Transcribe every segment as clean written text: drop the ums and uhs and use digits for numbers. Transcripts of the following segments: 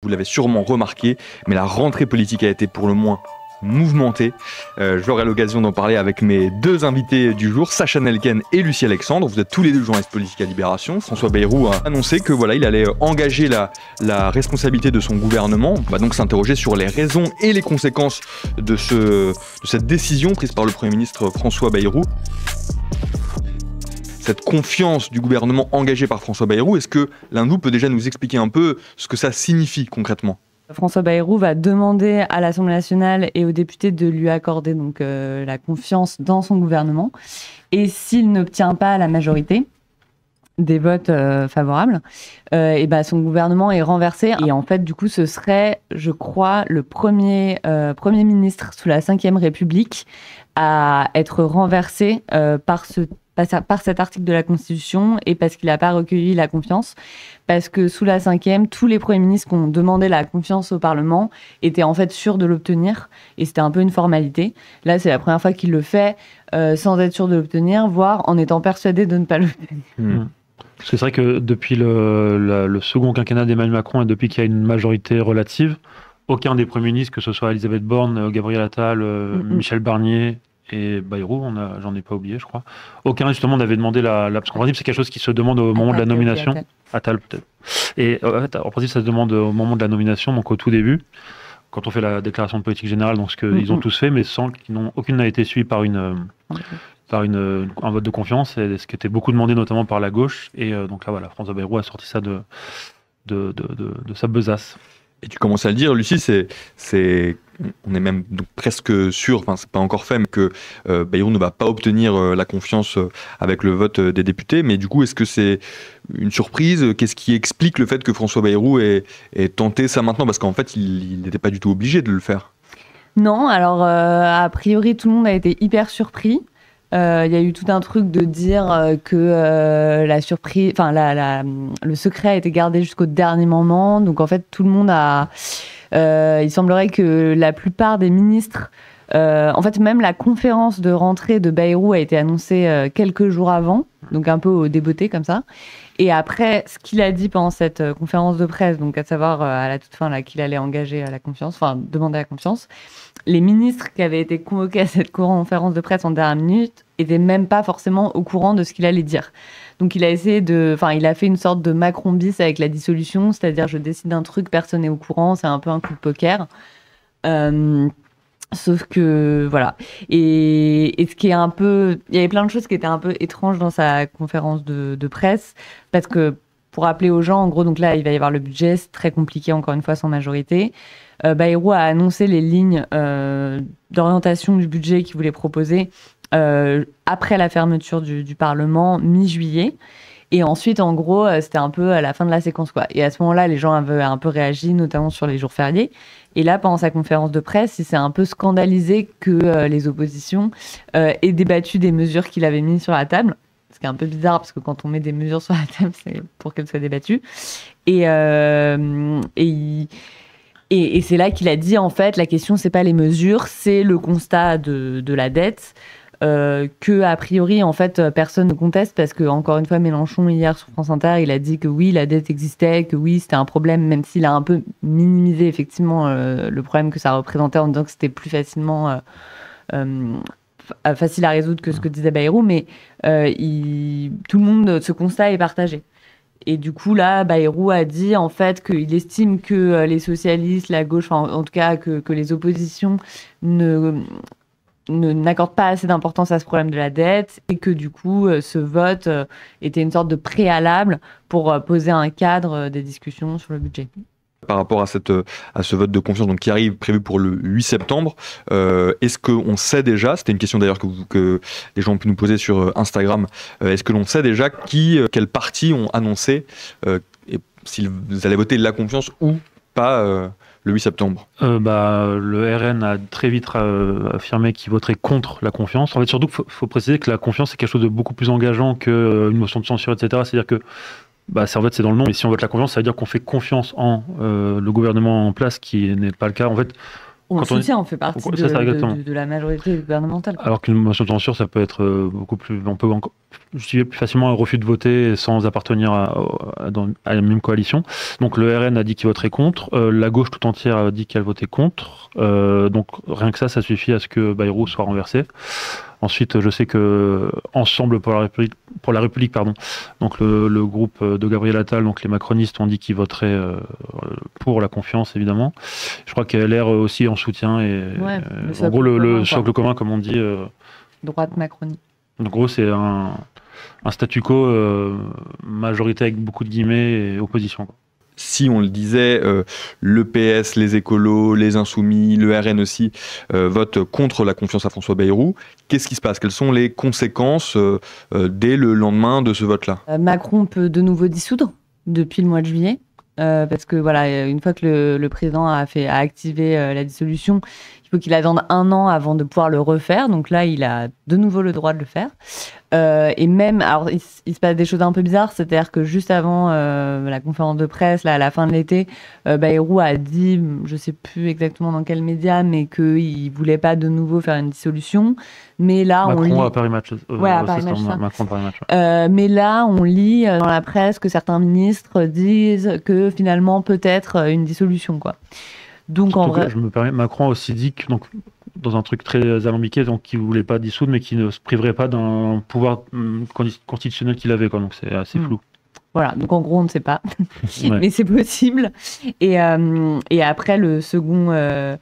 Vous l'avez sûrement remarqué, mais la rentrée politique a été pour le moins mouvementée. J'aurai l'occasion d'en parler avec mes deux invités du jour, Sacha Nelken et Lucie Alexandre. Vous êtes tous les deux journalistes politiques à Libération. François Bayrou a annoncé que il allait engager la responsabilité de son gouvernement. On va donc s'interroger sur les raisons et les conséquences de cette décision prise par le Premier ministre François Bayrou. Cette confiance du gouvernement engagé par François Bayrou, est-ce que l'un de vous peut déjà nous expliquer un peu ce que ça signifie concrètement ? François Bayrou va demander à l'Assemblée nationale et aux députés de lui accorder donc, la confiance dans son gouvernement. Et s'il n'obtient pas la majorité des votes favorables, son gouvernement est renversé. Et en fait, du coup, ce serait, je crois, le premier ministre sous la Ve République à être renversé par cet article de la Constitution et parce qu'il n'a pas recueilli la confiance. Parce que sous la Ve, tous les premiers ministres qui ont demandé la confiance au Parlement étaient en fait sûrs de l'obtenir. Et c'était un peu une formalité. Là, c'est la première fois qu'il le fait sans être sûr de l'obtenir, voire en étant persuadé de ne pas l'obtenir. Parce que c'est vrai que depuis le second quinquennat d'Emmanuel Macron et depuis qu'il y a une majorité relative, aucun des premiers ministres, que ce soit Elisabeth Borne, Gabriel Attal, Michel Barnier et Bayrou, j'en ai pas oublié, je crois. Aucun, justement, n'avait demandé parce qu'en principe, c'est quelque chose qui se demande au moment de la nomination. Attal, peut-être. Et en principe, ça se demande au moment de la nomination, donc au tout début, quand on fait la déclaration de politique générale, donc ce qu'ils ont tous fait, mais sans aucune n'a été suivie par un vote de confiance, et ce qui était beaucoup demandé, notamment par la gauche. Et donc là, voilà, François Bayrou a sorti ça de sa besace. Et tu commences à le dire, Lucie, on est même donc presque sûr, enfin c'est pas encore fait, mais que Bayrou ne va pas obtenir la confiance avec le vote des députés. Mais du coup, est-ce que c'est une surprise ? Qu'est-ce qui explique le fait que François Bayrou ait tenté ça maintenant ? Parce qu'en fait, il n'était pas du tout obligé de le faire. Non, alors a priori, tout le monde a été hyper surpris. Il y a eu tout un truc de dire que la surprise, le secret a été gardé jusqu'au dernier moment. Donc en fait, tout le monde il semblerait que la plupart des ministres, en fait, même la conférence de rentrée de Bayrou a été annoncée quelques jours avant, donc un peu au débeauté comme ça. Et après, ce qu'il a dit pendant cette conférence de presse, donc à savoir à la toute fin là, qu'il allait engager la confiance, enfin demander la confiance, les ministres qui avaient été convoqués à cette conférence de presse en dernière minute étaient même pas forcément au courant de ce qu'il allait dire. Donc il a fait une sorte de Macron bis avec la dissolution, c'est-à-dire je décide un truc, personne n'est au courant, c'est un peu un coup de poker. Sauf que, voilà. Et ce qui est un peu... Il y avait plein de choses qui étaient un peu étranges dans sa conférence de presse, parce que, pour rappeler aux gens, en gros, donc là, il va y avoir le budget, c'est très compliqué, encore une fois, sans majorité. Bayrou a annoncé les lignes d'orientation du budget qu'il voulait proposer après la fermeture du Parlement, mi-juillet. Et ensuite, en gros, c'était un peu à la fin de la séquence, quoi. Et à ce moment-là, les gens avaient un peu réagi, notamment sur les jours fériés. Et là, pendant sa conférence de presse, il s'est un peu scandalisé que les oppositions aient débattu des mesures qu'il avait mises sur la table. Ce qui est un peu bizarre, parce que quand on met des mesures sur la table, c'est pour qu'elles soient débattues. Et c'est là qu'il a dit, en fait, la question, c'est pas les mesures, c'est le constat de la dette. Que a priori en fait personne ne conteste, parce que encore une fois Mélenchon hier sur France Inter, il a dit que oui, la dette existait, que oui, c'était un problème, même s'il a un peu minimisé effectivement le problème que ça représentait en disant que c'était plus facilement facile à résoudre que ce que disait Bayrou, mais tout le monde, ce constat est partagé. Et du coup, là, Bayrou a dit en fait qu'il estime que les socialistes, la gauche, en tout cas que les oppositions n'accorde pas assez d'importance à ce problème de la dette, et que du coup, ce vote était une sorte de préalable pour poser un cadre des discussions sur le budget. Par rapport à ce vote de confiance donc, qui arrive, prévu pour le 8 septembre, est-ce qu'on sait déjà, c'était une question d'ailleurs que les gens ont pu nous poser sur Instagram, est-ce que l'on sait déjà quels partis ont annoncé s'ils allaient voter la confiance ou pas le 8 septembre. Le RN a très vite affirmé qu'il voterait contre la confiance. En fait, surtout, faut préciser que la confiance, c'est quelque chose de beaucoup plus engageant qu'une motion de censure, etc. C'est-à-dire que, en fait, c'est dans le nom, mais si on vote la confiance, ça veut dire qu'on fait confiance en le gouvernement en place, qui n'est pas le cas. En fait, On soutient, on fait partie de la majorité gouvernementale. Alors qu'une motion de censure, ça peut être beaucoup plus... On peut justifier plus facilement un refus de voter sans appartenir à la même coalition. Donc le RN a dit qu'il voterait contre, la gauche tout entière a dit qu'elle votait contre. Donc rien que ça suffit à ce que Bayrou soit renversé. Ensuite, je sais que Ensemble pour la République, donc le groupe de Gabriel Attal, donc les macronistes ont dit qu'ils voteraient pour la confiance, évidemment. Je crois qu'elle LR aussi en soutien. Et, en gros, le socle commun, comme on dit. Droite Macronie. En gros, c'est un statu quo majorité avec beaucoup de guillemets et opposition, quoi. Si on le disait, le PS, les écolos, les insoumis, le RN aussi, votent contre la confiance à François Bayrou. Qu'est-ce qui se passe? Quelles sont les conséquences dès le lendemain de ce vote-là? Macron peut de nouveau dissoudre depuis le mois de juillet. Parce que voilà, une fois que le président a activé la dissolution, il faut qu'il attende 1 an avant de pouvoir le refaire. Donc là, il a de nouveau le droit de le faire. Et même, alors il se passe des choses un peu bizarres, c'est-à-dire que juste avant la conférence de presse, là, à la fin de l'été, Bayrou a dit, je sais plus exactement dans quel média, mais qu'il voulait pas de nouveau faire une dissolution. Mais là, Macron à Paris Match. Macron Paris Match. Mais là, on lit dans la presse que certains ministres disent que finalement peut-être une dissolution, quoi. Donc surtout en vrai, je me permets, Macron a aussi dit que, donc, dans un truc très alambiqué, donc qu'il voulait pas dissoudre, mais qu'il ne se priverait pas d'un pouvoir constitutionnel qu'il avait, quoi. Donc c'est assez flou. Voilà, donc en gros on ne sait pas, mais c'est possible. Et après le second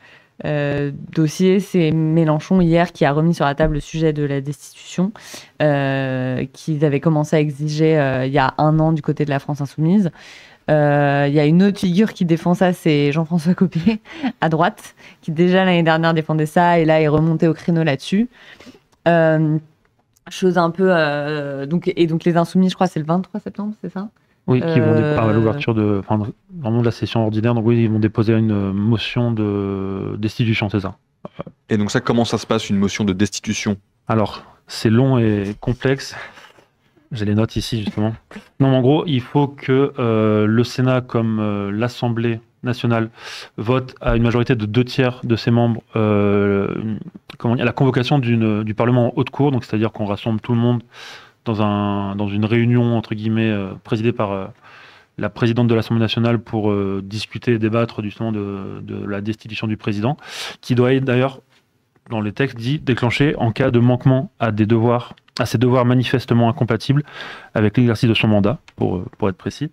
dossier, c'est Mélenchon hier qui a remis sur la table le sujet de la destitution qu'ils avaient commencé à exiger il y a 1 an du côté de la France Insoumise. Il y a une autre figure qui défend ça, c'est Jean-François Copé, à droite, qui déjà l'année dernière défendait ça et là est remonté au créneau là-dessus. Chose un peu... donc les Insoumis, je crois, c'est le 23 septembre, c'est ça? Oui, qui vont à l'ouverture de la session ordinaire. Donc oui, ils vont déposer une motion de destitution, c'est ça. Et donc ça, comment ça se passe, une motion de destitution? Alors, c'est long et complexe. J'ai les notes ici, justement. Non, mais en gros, il faut que le Sénat, comme l'Assemblée nationale, vote à une majorité de 2/3 de ses membres la convocation du Parlement en haute cour, donc c'est-à-dire qu'on rassemble tout le monde dans une réunion, entre guillemets, présidée par la présidente de l'Assemblée nationale pour discuter et débattre justement de la destitution du président, qui doit être d'ailleurs, dans les textes, dit déclencher en cas de manquement à ses devoirs manifestement incompatibles avec l'exercice de son mandat, pour être précis.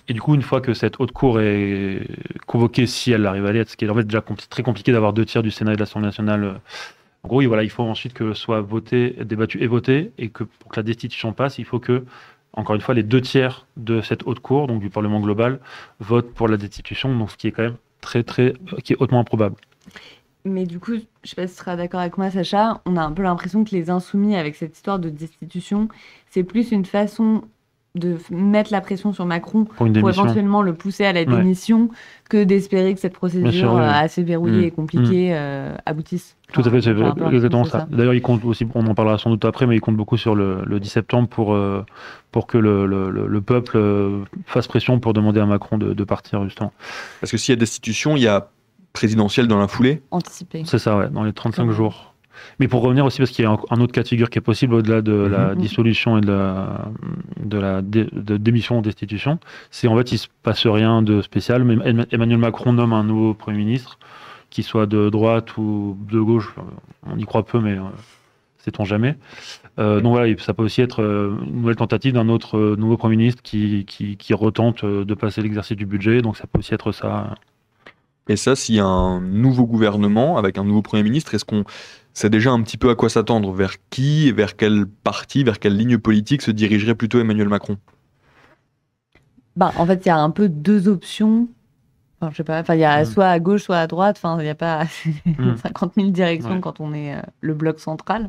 Et du coup, une fois que cette haute cour est convoquée, si elle arrive à l'être, ce qui est en fait déjà très compliqué d'avoir 2/3 du Sénat et de l'Assemblée nationale. En gros, voilà, il faut ensuite que soit voté, débattu et voté, et que pour que la destitution passe, il faut que, encore une fois, les 2/3 de cette haute cour, donc du Parlement global, votent pour la destitution, donc ce qui est quand même qui est hautement improbable. Mais du coup, je ne sais pas si tu seras d'accord avec moi, Sacha, on a un peu l'impression que les Insoumis, avec cette histoire de destitution, c'est plus une façon de mettre la pression sur Macron pour éventuellement le pousser à la démission que d'espérer que cette procédure assez verrouillée et compliquée aboutisse. Tout à fait, c'est exactement ça. D'ailleurs, il compte aussi, on en parlera sans doute après, mais il compte beaucoup sur le 10 septembre pour que le peuple fasse pression pour demander à Macron de partir, justement. Parce que s'il y a destitution, il y a présidentielle dans la foulée? Anticipée. C'est ça, ouais, dans les 35 jours. Mais pour revenir aussi, parce qu'il y a un autre cas de figure qui est possible au-delà de la dissolution et de la démission ou destitution, c'est en fait il ne se passe rien de spécial, mais Emmanuel Macron nomme un nouveau Premier ministre, qu'il soit de droite ou de gauche, on y croit peu, mais sait-on jamais. Donc voilà, ça peut aussi être une nouvelle tentative d'un autre nouveau Premier ministre qui retente de passer l'exercice du budget, donc ça peut aussi être ça. Et ça, s'il y a un nouveau gouvernement avec un nouveau Premier ministre, est-ce qu'on sait déjà un petit peu à quoi s'attendre? Vers qui, vers quel parti, vers quelle ligne politique se dirigerait plutôt Emmanuel Macron? En fait, il y a un peu 2 options. Enfin, je sais pas, il y a soit à gauche, soit à droite. Enfin, il n'y a pas 50 000 directions quand on est le bloc central.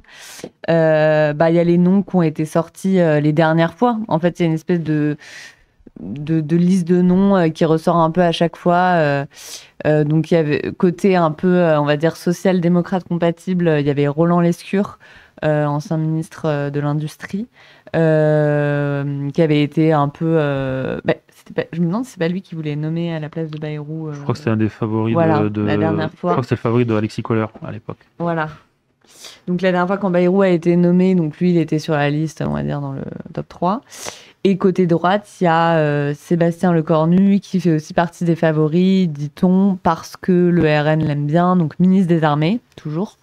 Il y a les noms qui ont été sortis les dernières fois. En fait, il y a une espèce de liste de noms qui ressort un peu à chaque fois. Donc il y avait côté un peu, on va dire, social-démocrate compatible, il y avait Roland Lescure, ancien ministre de l'Industrie, qui avait été un peu... je me demande si c'est pas lui qui voulait nommer à la place de Bayrou. Je crois que c'était un des favoris voilà, de la dernière fois. Je crois que c'était le favori de Alexis Kohler à l'époque. Voilà. Donc la dernière fois quand Bayrou a été nommé, donc lui il était sur la liste, on va dire dans le top 3. Et côté droite, il y a Sébastien Lecornu qui fait aussi partie des favoris, dit-on, parce que le RN l'aime bien, donc ministre des Armées, toujours.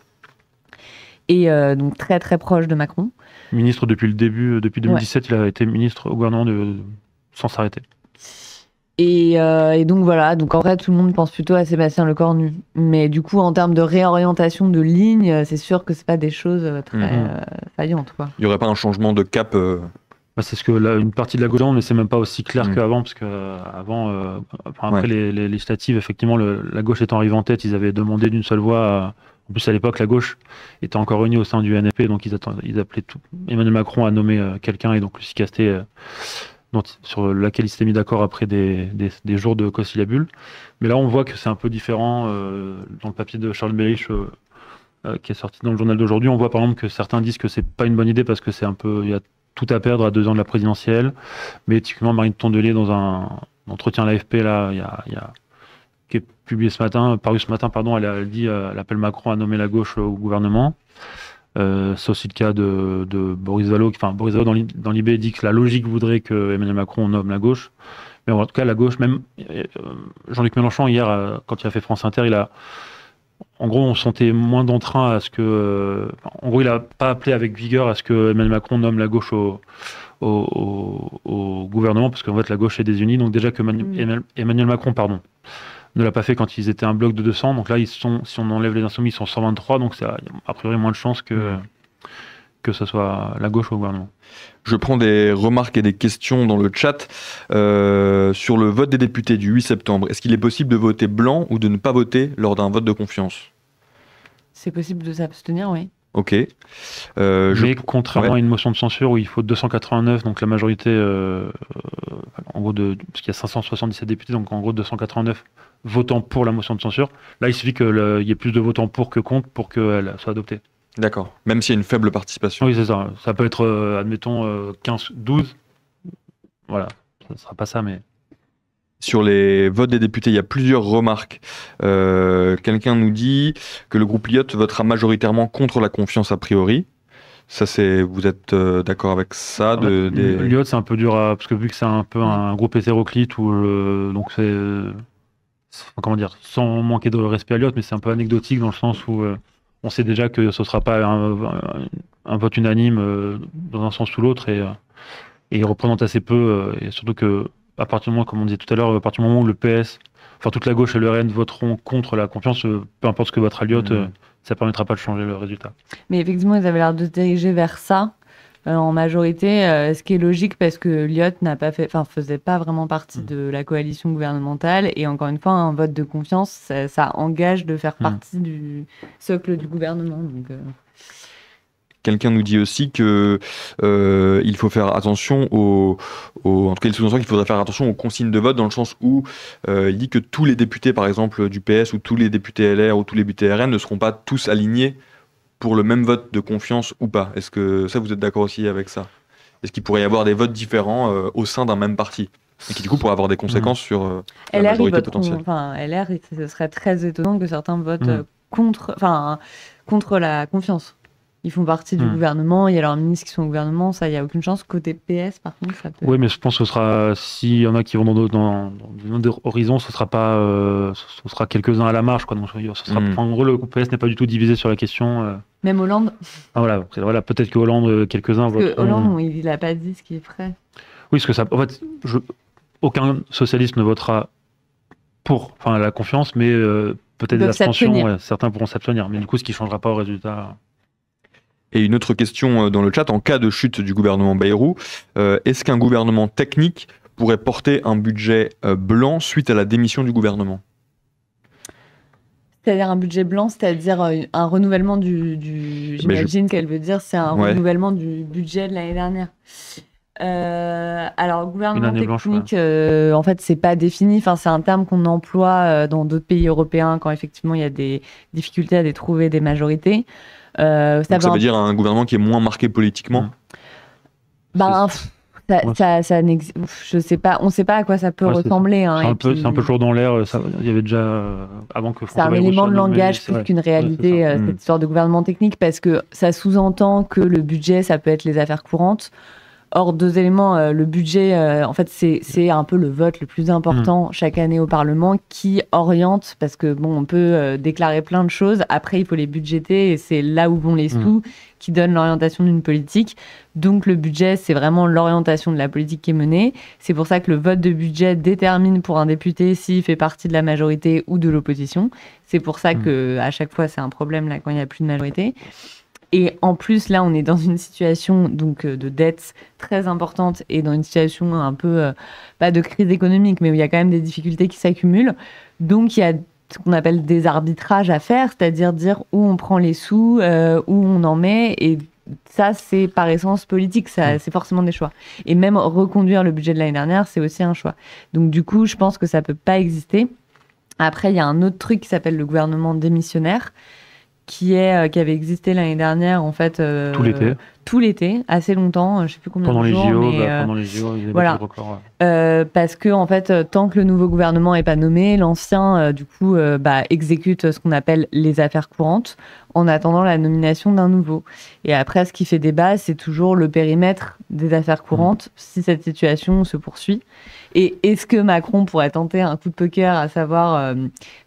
Et donc très très proche de Macron. Ministre depuis le début, depuis 2017, il a été ministre au gouvernement sans s'arrêter. Et donc voilà, donc en vrai tout le monde pense plutôt à Sébastien Lecornu. Mais du coup en termes de réorientation de ligne, c'est sûr que c'est pas des choses très faillantes, quoi. Il y aurait pas un changement de cap C'est ce que une partie de la gauche, mais c'est même pas aussi clair qu'avant, parce que après les législatives, effectivement, la gauche étant arrivée en tête, ils avaient demandé d'une seule voix. En plus, à l'époque, la gauche était encore unie au sein du NFP, donc ils appelaient Emmanuel Macron à nommer quelqu'un, et donc Lucie Castet, sur laquelle il s'était mis d'accord après des jours de conciliabule. Mais là, on voit que c'est un peu différent dans le papier de Charles Bérich qui est sorti dans le journal d'aujourd'hui. On voit par exemple que certains disent que c'est pas une bonne idée parce que il y a tout à perdre à 2 ans de la présidentielle. Mais typiquement, Marine Tondelier, dans un entretien à l'AFP, là, qui est publié paru ce matin, elle dit, elle appelle Macron à nommer la gauche au gouvernement. C'est aussi le cas de Boris Vallaud. Enfin, Boris Vallaud dans l'IB dit que la logique voudrait que Emmanuel Macron nomme la gauche. Mais en tout cas, la gauche, même Jean-Luc Mélenchon, hier, quand il a fait France Inter, en gros, on sentait moins d'entrain à ce que... en gros, il n'a pas appelé avec vigueur à ce que Emmanuel Macron nomme la gauche au gouvernement, parce qu'en fait, la gauche est désunie. Donc déjà que Emmanuel Macron, ne l'a pas fait quand ils étaient un bloc de 200. Donc là, si on enlève les insoumis, ils sont 123. Donc c'est a priori moins de chances que ce soit la gauche au gouvernement. Je prends des remarques et des questions dans le chat sur le vote des députés du 8 septembre. Est-ce qu'il est possible de voter blanc ou de ne pas voter lors d'un vote de confiance ? C'est possible de s'abstenir, oui. Ok. Mais contrairement à une motion de censure où il faut 289, donc la majorité, en gros, parce qu'il y a 577 députés, donc en gros 289 votant pour la motion de censure, là il suffit qu'il y ait plus de votants pour que contre pour qu'elle soit adoptée. D'accord. Même s'il y a une faible participation. Oui, c'est ça. Ça peut être, admettons, 15, 12. Voilà, ça ne sera pas ça, mais... Sur les votes des députés, il y a plusieurs remarques. Quelqu'un nous dit que le groupe Lyot votera majoritairement contre la confiance a priori. Ça, vous êtes d'accord avec ça Lyot, c'est un peu dur parce que vu que c'est un peu un groupe hétéroclite, donc c'est... comment dire, sans manquer de respect à Lyot, mais c'est un peu anecdotique dans le sens où on sait déjà que ce ne sera pas un vote unanime dans un sens ou l'autre et il représente assez peu, et surtout que à partir du moment, comme on disait tout à l'heure, à partir du moment où le PS, enfin toute la gauche et le RN voteront contre la confiance, peu importe ce que votera Lyot, ça ne permettra pas de changer le résultat. Mais effectivement, ils avaient l'air de se diriger vers ça en majorité, ce qui est logique parce que Lyot faisait pas vraiment partie de la coalition gouvernementale et encore une fois, un vote de confiance, ça engage de faire partie du socle du gouvernement. Donc, Quelqu'un nous dit aussi que il faut faire attention en tout cas, il sous-entend qu'il faudrait faire attention aux consignes de vote dans le sens où il dit que tous les députés, par exemple, du PS ou tous les députés LR ou tous les députés RN ne seront pas tous alignés pour le même vote de confiance ou pas. Est-ce que ça, vous êtes d'accord aussi avec ça ? Est-ce qu'il pourrait y avoir des votes différents au sein d'un même parti ? Et qui, du coup, pourraient avoir des conséquences sur la majorité potentielle. LR, ce serait très étonnant que certains votent contre la confiance. Ils font partie du gouvernement, il y a leurs ministres qui sont au gouvernement, ça, il n'y a aucune chance. Côté PS, par contre, ça peut... Oui, mais je pense que ce sera, s'il y en a qui vont dans d'autres horizons, ce sera quelques-uns à la marge, quoi. Donc, en gros, le PS n'est pas du tout divisé sur la question. Même Hollande. Voilà, peut-être que Hollande, quelques-uns votent. Parce que Hollande, il n'a pas dit ce qu'il ferait. Oui, parce que en fait, aucun socialiste ne votera pour la confiance, mais peut-être des abstentions, certains pourront s'abstenir. Mais du coup, ce qui ne changera pas au résultat... Et une autre question dans le chat, en cas de chute du gouvernement Bayrou, est-ce qu'un gouvernement technique pourrait porter un budget blanc suite à la démission du gouvernement ? C'est-à-dire un budget blanc, c'est-à-dire un renouvellement j'imagine qu'elle veut dire, c'est un renouvellement du budget de l'année dernière. Alors, gouvernement technique, en fait, c'est pas défini. Enfin, c'est un terme qu'on emploie dans d'autres pays européens quand effectivement il y a des difficultés à trouver des majorités. Ça veut dire un gouvernement qui est moins marqué politiquement. Je sais pas, on sait pas à quoi ça peut ressembler. C'est un peu toujours dans l'air. Il y avait déjà avant que. C'est un élément de langage plus qu'une réalité, cette histoire de gouvernement technique, parce que ça sous-entend que le budget, ça peut être les affaires courantes. Or, 2 éléments, le budget, en fait, c'est un peu le vote le plus important chaque année au Parlement qui oriente, parce que on peut déclarer plein de choses, après il faut les budgéter et c'est là où vont les sous qui donnent l'orientation d'une politique. Donc le budget, c'est vraiment l'orientation de la politique qui est menée. C'est pour ça que le vote de budget détermine pour un député s'il fait partie de la majorité ou de l'opposition. C'est pour ça qu'à chaque fois, c'est un problème là quand il n'y a plus de majorité. Et en plus, là, on est dans une situation donc de dette très importante et dans une situation un peu, pas de crise économique, mais où il y a quand même des difficultés qui s'accumulent. Donc, il y a ce qu'on appelle des arbitrages à faire, c'est-à-dire dire où on prend les sous, où on en met. Et ça, c'est par essence politique, c'est forcément des choix. Et même reconduire le budget de l'année dernière, c'est aussi un choix. Donc, du coup, je pense que ça ne peut pas exister. Après, il y a un autre truc qui s'appelle le gouvernement démissionnaire, qui avait existé l'année dernière, en fait. Tout l'été, assez longtemps, je ne sais plus combien de jours. Pendant les JO, il y avait des records. Parce que, en fait, tant que le nouveau gouvernement n'est pas nommé, l'ancien, exécute ce qu'on appelle les affaires courantes en attendant la nomination d'un nouveau. Et après, ce qui fait débat, c'est toujours le périmètre des affaires courantes, si cette situation se poursuit. Et est-ce que Macron pourrait tenter un coup de poker, à savoir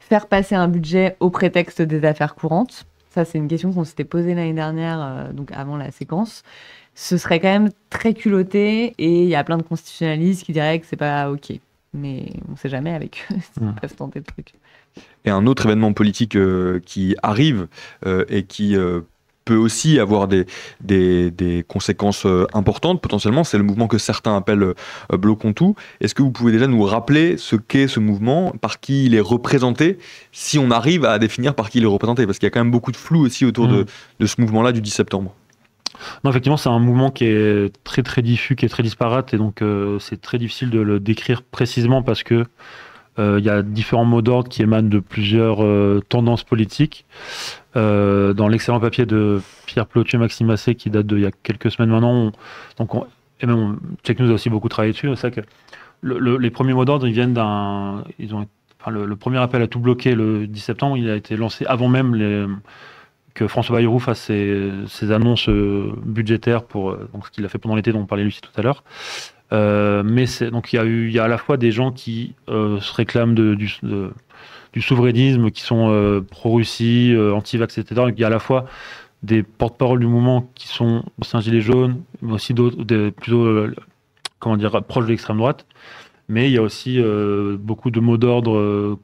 faire passer un budget au prétexte des affaires courantes? Ça, c'est une question qu'on s'était posée l'année dernière, donc avant la séquence. Ce serait quand même très culotté et il y a plein de constitutionnalistes qui diraient que c'est pas OK. Mais on ne sait jamais avec eux s'ils peuvent tenter le truc. Et un autre événement politique qui arrive et qui peut aussi avoir des conséquences importantes potentiellement, c'est le mouvement que certains appellent Bloquons tout. Est-ce que vous pouvez déjà nous rappeler ce qu'est ce mouvement, par qui il est représenté, si on arrive à définir par qui il est représenté? Parce qu'il y a quand même beaucoup de flou aussi autour de ce mouvement-là du 10 septembre. Non, effectivement, c'est un mouvement qui est très très diffus, qui est très disparate, et donc c'est très difficile de le décrire précisément parce que il y a différents mots d'ordre qui émanent de plusieurs tendances politiques. Dans l'excellent papier de Pierre Plotier et Maxime Massé, qui date d'il y a quelques semaines maintenant, et même Check News a aussi beaucoup travaillé dessus, c'est que les premiers mots d'ordre, ils viennent le premier appel à tout bloquer le 10 septembre, il a été lancé avant même que François Bayrou fasse ses annonces budgétaires pour donc ce qu'il a fait pendant l'été, dont on parlait Lucie tout à l'heure. Mais donc il y a à la fois des gens qui se réclament du souverainisme, qui sont pro-Russie, anti-vax, etc. Il y a à la fois des porte-parole du mouvement qui sont anciens gilets jaunes, mais aussi d'autres plutôt proches de l'extrême droite. Mais il y a aussi beaucoup de mots d'ordre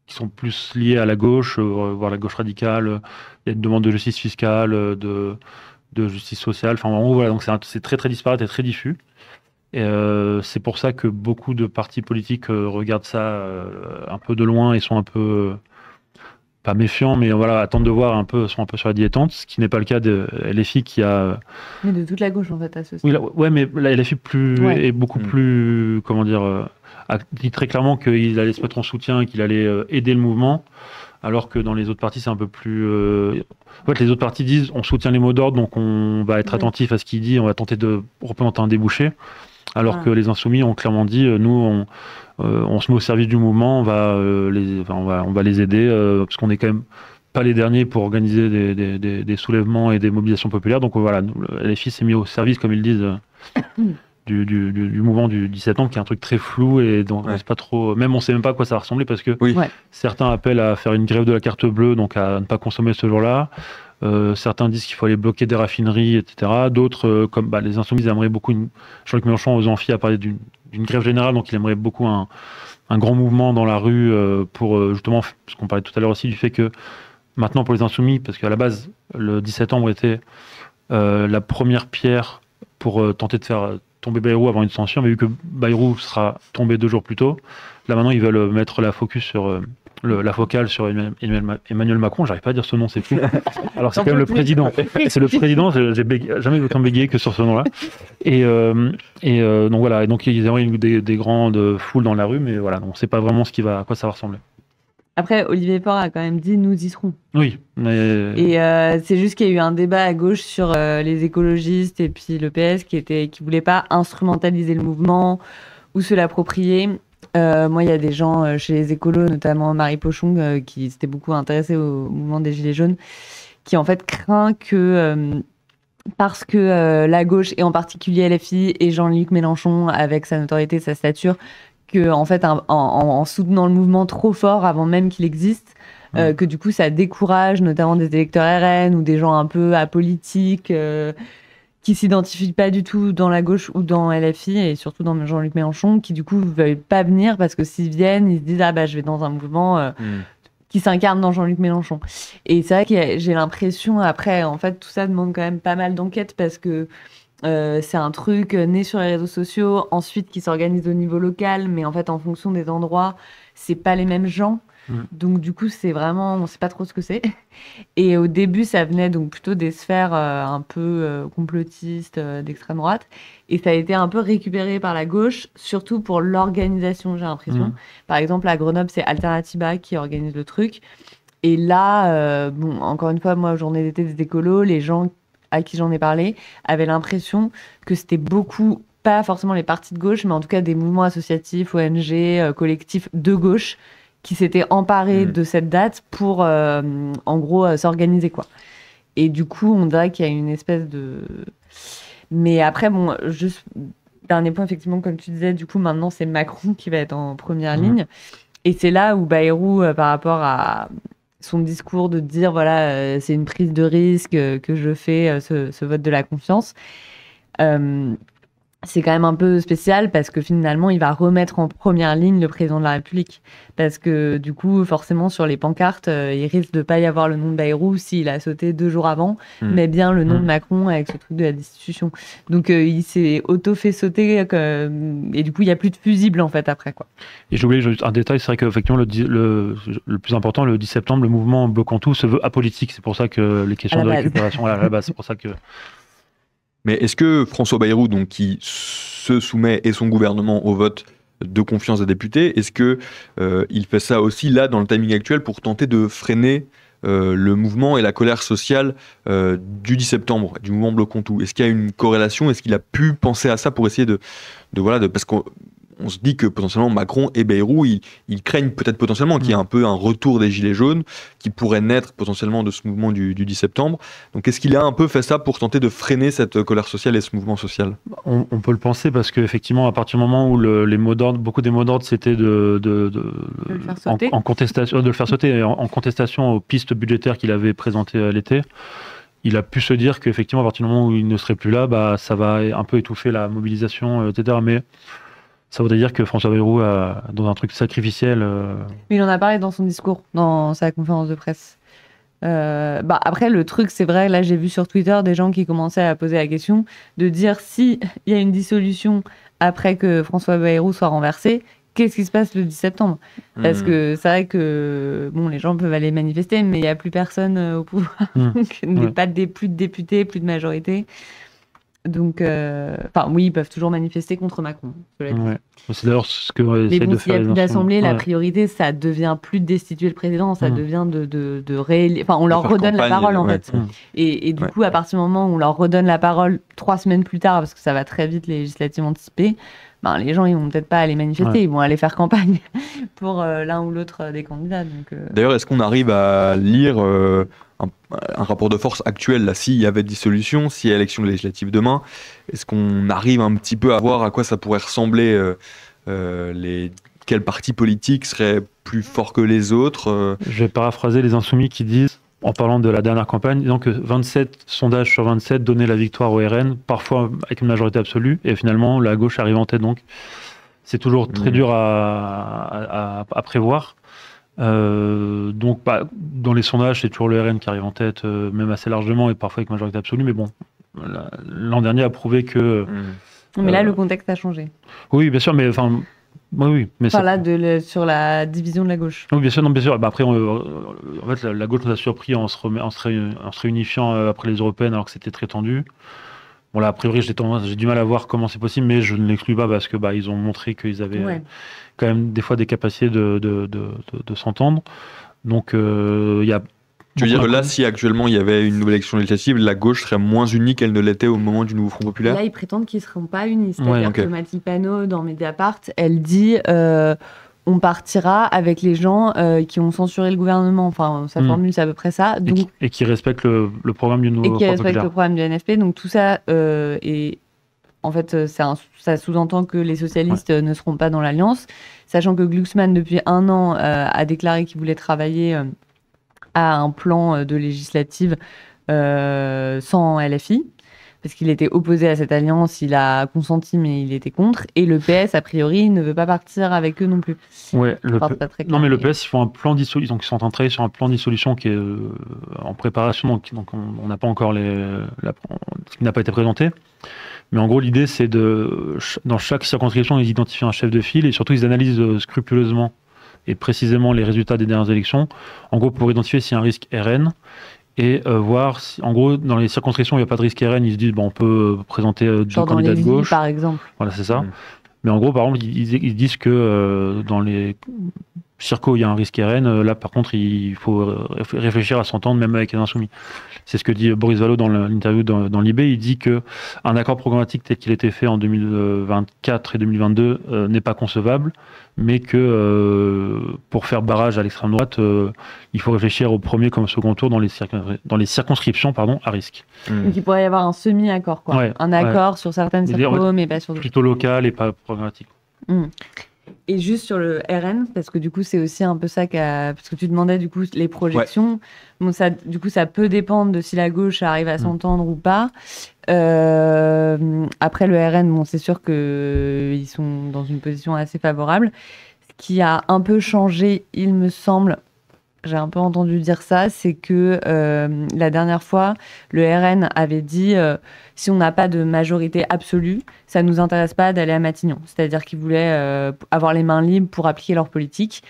qui sont plus liés à la gauche, voire la gauche radicale. Il y a une demande de justice fiscale, de justice sociale. Enfin, en gros, voilà, donc c'est très très disparate et très diffus. Et c'est pour ça que beaucoup de partis politiques regardent ça un peu de loin et sont un peu pas méfiants, mais voilà, attendent de voir sont un peu sur la dilettante, ce qui n'est pas le cas de LFI qui a. Mais de toute la gauche en fait à ce stade. Oui, ouais, mais la LFI est beaucoup plus, a dit très clairement qu'il allait se mettre en soutien, qu'il allait aider le mouvement, alors que dans les autres partis c'est un peu plus. En fait, les autres partis disent on soutient les mots d'ordre, donc on va être attentif à ce qu'il dit, on va tenter de représenter un débouché. Alors que les Insoumis ont clairement dit, nous, on se met au service du mouvement, on va les aider, parce qu'on n'est quand même pas les derniers pour organiser des soulèvements et des mobilisations populaires. Donc voilà, LFI s'est mis au service, comme ils disent, du mouvement du 10 septembre, qui est un truc très flou et dont on sait pas trop. Même on sait même pas à quoi ça va ressembler, parce que certains appellent à faire une grève de la carte bleue, donc à ne pas consommer ce jour-là. Certains disent qu'il faut aller bloquer des raffineries, etc. D'autres, comme les Insoumis, aimeraient beaucoup. Jean-Luc Mélenchon aux Amphis a parlé d'une grève générale, donc il aimerait beaucoup un grand mouvement dans la rue pour justement, parce qu'on parlait tout à l'heure aussi du fait que maintenant pour les Insoumis, parce qu'à la base le 10 septembre était la première pierre pour tenter de faire tomber Bayrou avant une censure, mais vu que Bayrou sera tombé 2 jours plus tôt, là maintenant ils veulent mettre la focale sur Emmanuel Macron. J'arrive pas à dire ce nom, c'est fou. Alors c'est quand même le président. C'est le président, j'ai jamais autant bégayé que sur ce nom-là. Et donc voilà, et donc il y aura des grandes foules dans la rue, mais voilà, on ne sait pas vraiment à quoi ça va ressembler. Après, Olivier Faure a quand même dit nous y serons. Oui, mais... Et c'est juste qu'il y a eu un débat à gauche sur les écologistes et puis le PS qui voulait pas instrumentaliser le mouvement ou se l'approprier. Moi, il y a des gens chez les écolos, notamment Marie Pochon, qui s'était beaucoup intéressée au mouvement des Gilets jaunes, qui en fait craint que parce que la gauche, et en particulier LFI et Jean-Luc Mélenchon, avec sa notoriété, sa stature, que en fait, en soutenant le mouvement trop fort avant même qu'il existe, que du coup, ça décourage notamment des électeurs RN ou des gens un peu apolitiques qui s'identifient pas du tout dans la gauche ou dans LFI, et surtout dans Jean-Luc Mélenchon, qui du coup veulent pas venir parce que s'ils viennent, ils se disent je vais dans un mouvement qui s'incarne dans Jean-Luc Mélenchon. Et c'est vrai que j'ai l'impression, après, en fait, tout ça demande quand même pas mal d'enquêtes parce que c'est un truc né sur les réseaux sociaux, ensuite qui s'organise au niveau local, mais en fait, en fonction des endroits, c'est pas les mêmes gens. Donc du coup, c'est vraiment, on sait pas trop ce que c'est. Et au début, ça venait donc plutôt des sphères un peu complotistes d'extrême droite, et ça a été un peu récupéré par la gauche, surtout pour l'organisation, j'ai l'impression. Par exemple, à Grenoble, c'est Alternativa qui organise le truc. Et là, bon, encore une fois, moi, journée d'été des écolos, les gens à qui j'en ai parlé avaient l'impression que c'était beaucoup, pas forcément les partis de gauche, mais en tout cas des mouvements associatifs, ONG, collectifs de gauche, qui s'étaient emparés de cette date pour, en gros, s'organiser, quoi. Et du coup, on dirait qu'il y a une espèce de... Mais après, bon, juste, dernier point, effectivement, comme tu disais, du coup, maintenant, c'est Macron qui va être en première ligne. Et c'est là où Bayrou, par rapport à son discours de dire, voilà, c'est une prise de risque que je fais, ce vote de la confiance, c'est quand même un peu spécial parce que finalement, il va remettre en première ligne le président de la République. Parce que du coup, forcément, sur les pancartes, il risque de ne pas y avoir le nom de Bayrou s'il a sauté 2 jours avant, mais bien le nom de Macron avec ce truc de la destitution. Donc, il s'est auto-fait sauter et du coup, il n'y a plus de fusible en fait après, quoi. Et j'ai oublié juste un détail, c'est vrai qu'effectivement, le plus important, le 10 septembre, le mouvement Bloquons tout se veut apolitique. C'est pour ça que les questions de récupération, à la base, c'est pour ça que... Mais est-ce que François Bayrou, donc, qui se soumet et son gouvernement au vote de confiance des députés, est-ce que il fait ça aussi là dans le timing actuel pour tenter de freiner le mouvement et la colère sociale du 10 septembre, du mouvement Bloquons tout? Est-ce qu'il y a une corrélation? Est-ce qu'il a pu penser à ça pour essayer parce qu'on se dit que potentiellement Macron et Bayrou, ils craignent peut-être potentiellement qu'il y ait un peu un retour des Gilets jaunes qui pourrait naître potentiellement de ce mouvement du 10 septembre. Donc est-ce qu'il a un peu fait ça pour tenter de freiner cette colère sociale et ce mouvement social? On peut le penser parce qu'effectivement, à partir du moment où les mots d'ordre, beaucoup des mots d'ordre, c'était de le faire sauter. En contestation, de le faire sauter en contestation aux pistes budgétaires qu'il avait présentées à l'été, il a pu se dire qu'effectivement, à partir du moment où il ne serait plus là, ça va un peu étouffer la mobilisation, etc. Mais ça voudrait dire que François Bayrou, dans un truc sacrificiel... Mais il en a parlé dans son discours, dans sa conférence de presse. Après, le truc, c'est vrai, là, j'ai vu sur Twitter des gens qui commençaient à poser la question de dire s'il y a une dissolution après que François Bayrou soit renversé, qu'est-ce qui se passe le 10 septembre? Parce que c'est vrai que bon, les gens peuvent aller manifester, mais il n'y a plus personne au pouvoir. Plus de députés, plus de majorité. Donc, oui, ils peuvent toujours manifester contre Macron. C'est d'ailleurs ce que mais bon, s'il n'y a plus d'assemblée, la priorité, ça devient plus de destituer le président, ça devient de réélire. Enfin, on leur redonne la parole, en fait. Et du coup, à partir du moment où on leur redonne la parole 3 semaines plus tard, parce que ça va très vite, les législatives anticipées, les gens, ils vont peut-être pas aller manifester, ils vont aller faire campagne pour l'un ou l'autre des candidats. D'ailleurs, est-ce qu'on arrive à lire un rapport de force actuel, là, s'il y avait dissolution, s'il y a élection législative demain, est-ce qu'on arrive un petit peu à voir à quoi ça pourrait ressembler, quels partis politiques seraient plus forts que les autres Je vais paraphraser les Insoumis qui disent, en parlant de la dernière campagne, disant que 27 sondages sur 27 donnaient la victoire au RN, parfois avec une majorité absolue, et finalement la gauche arrive en tête. Donc c'est toujours très dur à prévoir. Donc dans les sondages, c'est toujours le RN qui arrive en tête, même assez largement, et parfois avec majorité absolue, mais bon, l'an dernier a prouvé que... Mais là, le contexte a changé. Oui, bien sûr, mais enfin... Oui, mais là, sur la division de la gauche. Oui, bien sûr, non, bien sûr. Après, en fait, la gauche nous a surpris en se réunifiant après les européennes, alors que c'était très tendu. Bon là, a priori, j'ai du mal à voir comment c'est possible, mais je ne l'exclus pas parce que ils ont montré qu'ils avaient quand même des fois des capacités de s'entendre. Donc il y a. Tu veux dire que là, si actuellement il y avait une nouvelle élection législative, la gauche serait moins unie qu'elle ne l'était au moment du nouveau Front populaire? Là, ils prétendent qu'ils ne seront pas unis. C'est-à-dire que Mathilde Panot, dans Mediapart, elle dit on partira avec les gens qui ont censuré le gouvernement. Enfin, sa formule, c'est à peu près ça. Donc, et qui respectent le programme du nouveau Front populaire. Et qui respectent le programme du NFP. Donc tout ça, en fait, ça sous-entend que les socialistes ne seront pas dans l'alliance. Sachant que Glucksmann, depuis 1 an, a déclaré qu'il voulait travailler à un plan de législative sans LFI, parce qu'il était opposé à cette alliance, il a consenti, mais il était contre. Et le PS, a priori, ne veut pas partir avec eux non plus. Ouais, non, mais le PS, ils font un plan dissolution, donc ils sont en train de travailler sur un plan de dissolution qui est en préparation, donc on n'a pas encore ce qui n'a pas été présenté. Mais en gros, l'idée, c'est dans chaque circonscription, ils identifient un chef de file et surtout, ils analysent scrupuleusement et précisément les résultats des dernières élections, en gros pour identifier s'il y a un risque RN et voir si, en gros, dans les circonscriptions où il n'y a pas de risque RN, ils se disent on peut présenter deux candidats de gauche. Par exemple. Voilà, c'est ça. Mais en gros, par exemple, ils disent que dans les circos, il y a un risque RN. Là, par contre, il faut réfléchir à s'entendre même avec les insoumis. C'est ce que dit Boris Vallaud dans l'interview dans l'IB. Il dit qu'un accord programmatique tel qu'il a été fait en 2024 et 2022 n'est pas concevable, mais que pour faire barrage à l'extrême droite, il faut réfléchir au premier comme au second tour dans les circonscriptions à risque. Donc il pourrait y avoir un semi-accord, quoi. Ouais, un accord sur certaines circos, mais pas sur d'autres. Plutôt local et pas programmatique. Et juste sur le RN, parce que du coup, c'est aussi un peu ça parce que tu demandais du coup les projections. Ouais. Bon, du coup, ça peut dépendre de si la gauche arrive à s'entendre ou pas. Après, le RN, c'est sûr qu'ils sont dans une position assez favorable. Ce qui a un peu changé, il me semble, j'ai un peu entendu dire ça, c'est que la dernière fois, le RN avait dit si on n'a pas de majorité absolue, ça ne nous intéresse pas d'aller à Matignon. C'est-à-dire qu'ils voulaient avoir les mains libres pour appliquer leur politique.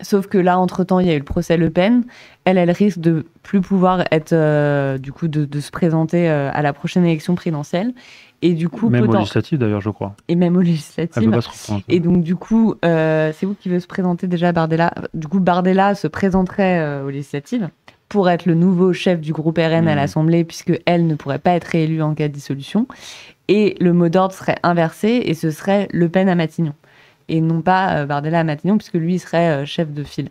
Sauf que là, entre-temps, il y a eu le procès Le Pen. Elle risque de plus pouvoir être, du coup, de se présenter à la prochaine élection présidentielle. Et du coup, même aux législatives, d'ailleurs, je crois. Et même aux législatives. Elle peut pas se représenter. Et donc, du coup, c'est vous qui veut se présenter déjà, Bardella. Du coup, Bardella se présenterait aux législatives pour être le nouveau chef du groupe RN à l'Assemblée, puisque elle ne pourrait pas être réélue en cas de dissolution. Et le mot d'ordre serait inversé, et ce serait Le Pen à Matignon. Et non pas Bardella à Matignon, puisque lui, il serait chef de file.